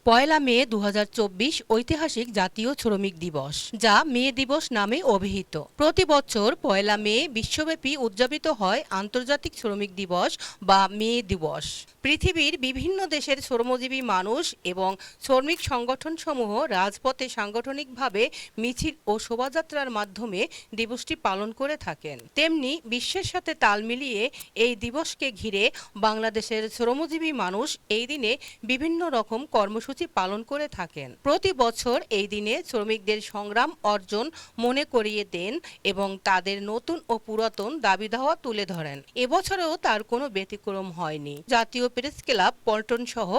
পয়লা মে ২০২৪ ঐতিহাসিক জাতীয় শ্রমিক দিবস, যা মে দিবস নামে অভিহিত। প্রতি বছর পয়লা মে বিশ্বব্যাপী উদযাপিত হয় আন্তর্জাতিক শ্রমিক দিবস বা মে দিবস। পৃথিবীর বিভিন্ন দেশের শ্রমজীবী মানুষ এবং শ্রমিক সংগঠনসমূহ রাজপথে সাংগঠনিকভাবে মিছিল ও শোভাযাত্রার মাধ্যমে দিবসটি পালন করে থাকেন। তেমনি বিশ্বের সাথে তাল মিলিয়ে এই দিবসকে ঘিরে বাংলাদেশের শ্রমজীবী মানুষ এই দিনে বিভিন্ন রকম কর্মসূচি পালন করে থাকেন। প্রতি বছর এই দিনে শ্রমিকদের সংগ্রাম অর্জন মনে করিয়ে দেন এবং তাদের নতুন ও পুরাতন দাবি দাওয়া তুলে ধরেন। এবছরেও তার কোনো ব্যতিক্রম হয়নি। জাতীয় প্রেস ক্লাব পল্টন সহ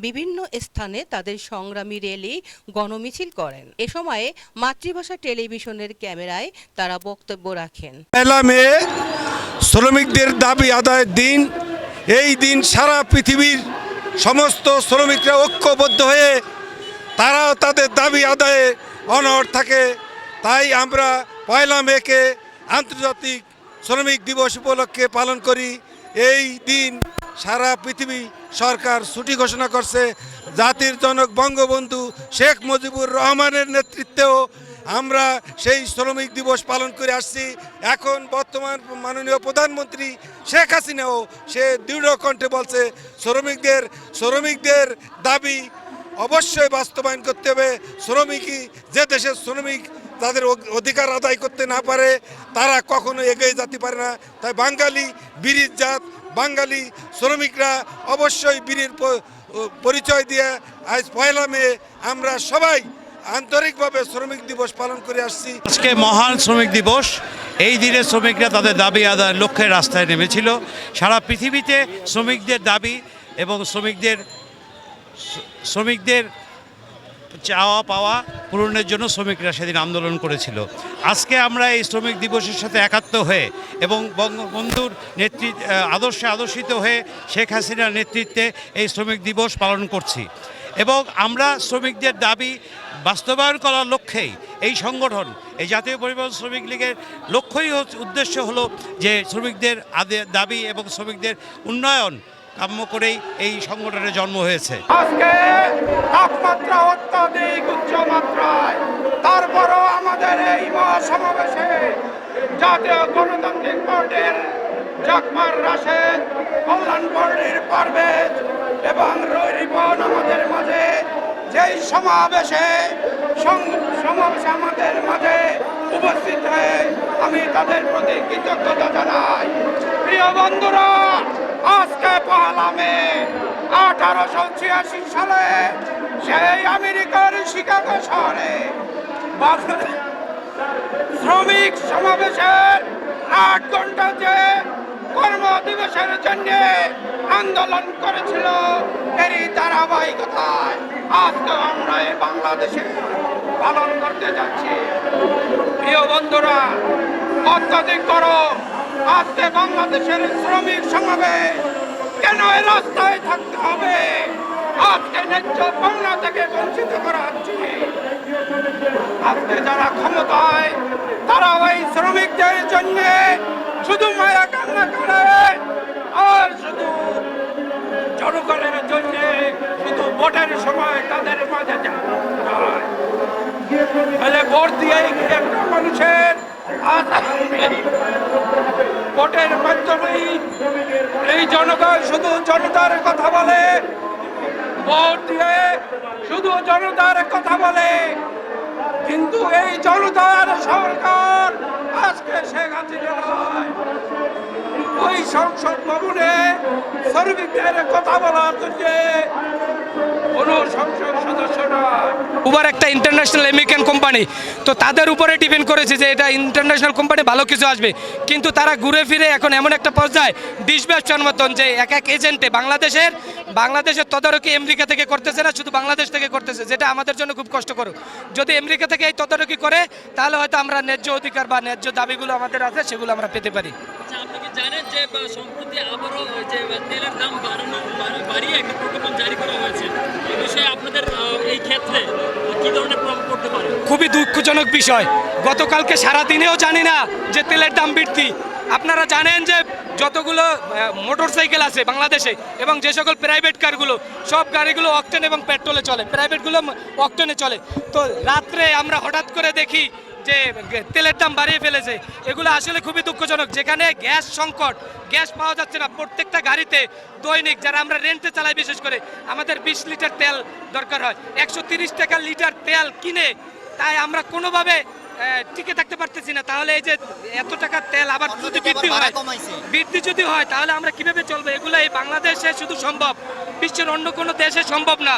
বিভিন্ন স্থানে তাদের সংগ্রামী র্যালি গণমিছিল করেন। এ সময়ে মাতৃভাষা টেলিভিশনের ক্যামেরায় তারা বক্তব্য রাখেন। পয়লা মে শ্রমিকদের দাবি আদায়ের দিন। এই দিন সারা পৃথিবীর সমস্ত শ্রমিকরা ঐক্যবদ্ধ হয়ে তারাও তাদের দাবি আদায়ে অনড় থাকে। তাই আমরা পয়লা মেকে আন্তর্জাতিক শ্রমিক দিবস উপলক্ষে পালন করি। এই দিন সারা পৃথিবী সরকার ছুটি ঘোষণা করছে। জাতির জনক বঙ্গবন্ধু শেখ মুজিবুর রহমানের নেতৃত্বেও আমরা সেই শ্রমিক দিবস পালন করে আসছি। এখন বর্তমান মাননীয় প্রধানমন্ত্রী শেখ হাসিনাও সে দৃঢ় কণ্ঠে বলছে শ্রমিকদের দাবি অবশ্যই বাস্তবায়ন করতে হবে। শ্রমিকই যে দেশের শ্রমিক তাদের অধিকার আদায় করতে না পারে তারা কখনো এগিয়ে যেতে পারে না। তাই বাঙালি বীরের জাত, বাঙালি শ্রমিকরা অবশ্যই বীরের পরিচয় দিয়ে আজ পয়লা মে আমরা সবাই আন্তরিকভাবে শ্রমিক দিবস পালন করে আসছি। আজকে মহান শ্রমিক দিবস। এই দিনে শ্রমিকরা তাদের দাবি আদায়ের লক্ষ্যে রাস্তায় নেমেছিল। সারা পৃথিবীতে শ্রমিকদের দাবি এবং শ্রমিকদের চাওয়া পাওয়া পূরণের জন্য শ্রমিকরা সেদিন আন্দোলন করেছিল। আজকে আমরা এই শ্রমিক দিবসের সাথে একাত্ম হয়ে এবং বঙ্গবন্ধুর আদর্শে আদর্শিত হয়ে শেখ হাসিনার নেতৃত্বে এই শ্রমিক দিবস পালন করছি এবং আমরা শ্রমিকদের দাবি বাস্তবায়ন করার লক্ষ্যেই এই সংগঠন, এই জাতীয় পরিবহন শ্রমিক লীগের লক্ষ্যই উদ্দেশ্য হলো যে শ্রমিকদের দাবি এবং শ্রমিকদের উন্নয়ন কাম্য করেই এই সংগঠনের জন্ম হয়েছে। আজকে তাপমাত্রা অত্যাধিক উচ্চ মাত্রায়, তারপরও আমাদের এই মহাসমাবেশে জাতীয় গণতান্ত্রিক পার্টির জাকমার রাশেদ, কল্যাণ পার্টির পারভেজ এবং রিপন আমাদের মাঝে যেই সমাবেশে আমাদের মাঝে উপস্থিত হয়ে আমি তাদের প্রতি কৃতজ্ঞতা জানাই। প্রিয় বন্ধুরা, আজকে পয়লা মে 1886 সালে সেই আমেরিকার শিকাগো শহরে শ্রমিক সমাবেশের 8 ঘন্টা যে কর্মদিবসের জন্য আন্দোলন করেছিল, এরই ধারাবাহিকতায় আজকে আমরা এই বাংলাদেশে পালন করতে যাচ্ছি। প্রিয় বন্ধুরা, অত্যাধিক গরম, আজকে বাংলাদেশের শ্রমিক সমাবেশ কেন এই রাস্তায় থাকতে হবে? আজকে ন্যায্য পাওনা থেকে বঞ্চিত করা হচ্ছে। আজকে যারা ক্ষমতায় তারা ওই শ্রমিকদের জন্য শুধু মায়া কান্না করে আর শুধু জনগণের জন্য শুধু ভোটের সময় তাদের মাঝে যায়। ভোট দিয়ে একটা মানুষের ভোটের মাধ্যমেই এই জনগণ শুধু জনতার কথা বলে, ভোট দিয়ে শুধু জনতার কথা বলে, কিন্তু এই জনতার সরকার আজকে শেখ হাসিনা নয়, ওই সংসদ ভবনে শ্রমিকদের কথা বলার জন্য কোন সংসদ সদস্য নয়। উবার একটা ইন্টারন্যাশনাল আমেরিকান কোম্পানি, তো তাদের উপরে ডিপেন্ড করেছে যে এটা ইন্টারন্যাশনাল কোম্পানি ভালো কিছু আসবে, কিন্তু তারা ঘুরে ফিরে এখন এমন একটা পর্যায়ে ডিশ ব্যবসার মতন যে এক এজেন্টে বাংলাদেশের তদারকি আমেরিকা থেকে করতেছে না, শুধু বাংলাদেশ থেকে করতেছে, যেটা আমাদের জন্য খুব কষ্টকর। যদি আমেরিকা থেকে এই তদারকি করে তাহলে হয়তো আমরা ন্যায্য অধিকার বা ন্যায্য দাবিগুলো আমাদের আছে সেগুলো আমরা পেতে পারি। আপনি কি জানেন যে সম্প্রতি আবারও যে তেলের দাম বাড়িয়ে একটা প্রজ্ঞাপন জারি করা হয়েছে, এই বিষয়ে আপনাদের এই ক্ষেত্রে কি ধরনের প্রভাব পড়তে পারে? খুবই দুঃখজনক বিষয়। গতকালকে সারাদিনেও জানি না যে তেলের দাম বৃদ্ধি। আপনারা জানেন যে যতগুলো মোটরসাইকেল আছে বাংলাদেশে এবং যে সকল প্রাইভেট কারগুলো সব গাড়িগুলো অকটেন এবং পেট্রোলে চলে, প্রাইভেটগুলো অকটেনে চলে। তো রাত্রে আমরা হঠাৎ করে দেখি যে তেলের দাম বাড়িয়ে ফেলেছে। এগুলো আসলে খুবই দুঃখজনক। যেখানে গ্যাস সংকট, গ্যাস পাওয়া যাচ্ছে না, প্রত্যেকটা গাড়িতে দৈনিক যারা আমরা রেন্টে চালাই বিশেষ করে আমাদের 20 লিটার তেল দরকার হয়। 130 টাকা লিটার তেল কিনে তাই আমরা কোনোভাবে টিকে থাকতে পারতেছি না। তাহলে এই যে এত টাকার তেল আবার যদি বৃদ্ধি যদি হয় তাহলে আমরা কিভাবে চলবো? এগুলো এই বাংলাদেশে শুধু সম্ভব, বিশ্বের অন্য কোনো দেশে সম্ভব না।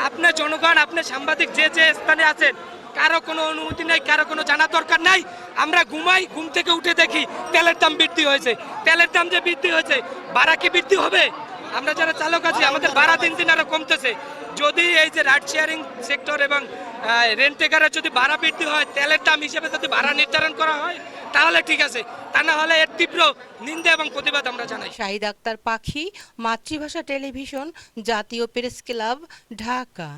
আপনার জনগণ, আপনি সাংবাদিক যে স্থানে আছেন, কারো কোনো অনুমতি নাই, কারো কোনো জানা দরকার নাই। আমরা ঘুমাই, ঘুম থেকে উঠে দেখি তেলের দাম বৃদ্ধি হয়েছে। তেলের দাম যে বৃদ্ধি হয়েছে, ভাড়া কি বৃদ্ধি হবে? আমরা যারা চালক আছি আমাদের ভাড়া দিন দিন আরো কমতেছে। যদি এই যে রাইড শেয়ারিং সেক্টর এবং রেন্টেকারের যদি ভাড়া বৃদ্ধি হয়, তেলের দাম হিসেবে যদি ভাড়া নির্ধারণ করা হয় তাহলে ঠিক আছে, তা না হলে এর তীব্র নিন্দা এবং প্রতিবাদ আমরা জানাই। শাহিদ আক্তার পাখি, মাতৃভাষা টেলিভিশন, জাতীয় প্রেস ক্লাব, ঢাকা।